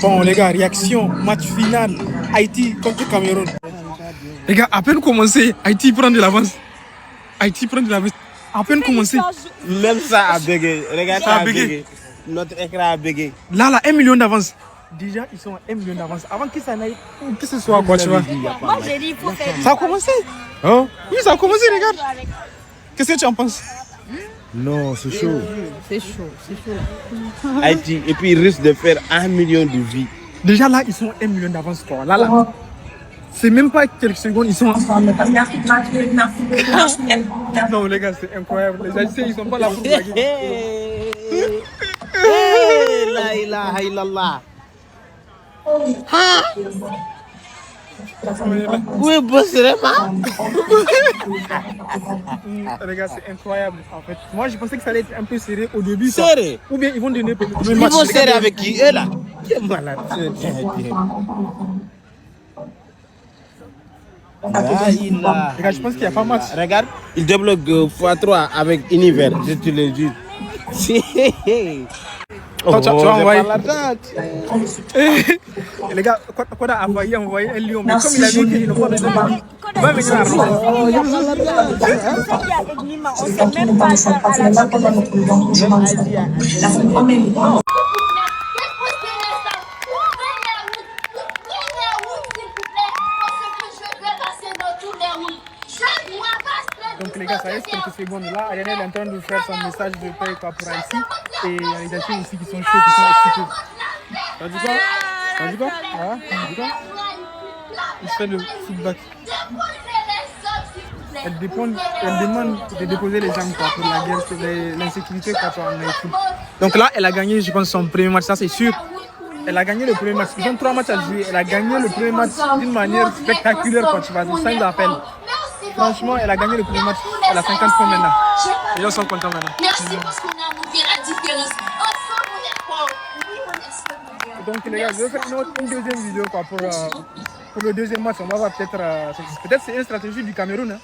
Bon, les gars, réaction, match final, Haïti contre Cameroun. Les gars, à peine commencé, Haïti prend de l'avance. Haïti prend de l'avance. À peine commencé. Même ça a bégayé. Regarde, ça a bégayé. Notre écran a bégayé. Là, 1 million d'avance. Déjà, ils sont à 1 million d'avance. Avant qu'ils s'en aillent, que ce soit quoi, tu vois. Moi, j'ai dit, il faut faire. Ça a commencé. Hein? Oui, ça a commencé, regarde. Qu'est-ce que tu en penses? Non, c'est chaud. C'est chaud. Haïti, et puis il risque de faire 1 million de vies. Déjà là, ils sont à 1 million d'avance, quoi. Là. C'est même pas quelques secondes, ils sont ensemble. Non, les gars, c'est incroyable. Les Haïtiens, ils sont pas là pour blaguer. La ilaha illallah. Où est Bossirema? Les gars, c'est incroyable en fait. Moi, je pensais que ça allait être un peu serré au début. Serré? Ou bien ils vont donner pour le premier Ils match. vont serrer avec qui? Eux là? Qui est malade? Les gars, je pense qu'il n'y a pas match. Regarde, il débloque x3 avec Univers, je te le dis. Toi, tu vas envoyer. Les gars, Koda a envoyé un lion. Mais comme il a dit qu'il ne faut pas besoin de va venir à On sait même pas ça à la Donc les gars, ça reste quelques secondes là. Ariane est en train de faire son message de paix pour Haïti. Et il y a les Haïtiens ici qui sont chauds, qui sont excités. T'as dit quoi? T'as dit quoi? Ah, t'as dit quoi? Il fait le feedback. Elle demande de déposer les armes quoi, pour la guerre, l'insécurité en Haïti. Donc là, elle a gagné, je pense, son premier match, ça c'est sûr. Elle a gagné le premier match. Ils ont 3 matchs à jouer. Elle a gagné le premier match d'une manière spectaculaire quand tu vas dire 5 appels. Franchement, elle a gagné le premier match. Elle a 50 points maintenant. Les gens sont contents maintenant. Merci parce qu'on a montré la différence. Ensemble, on est fort. Donc les gars, je vais faire une deuxième vidéo quoi, pour le deuxième match. On va voir peut-être c'est une stratégie du Cameroun. Hein.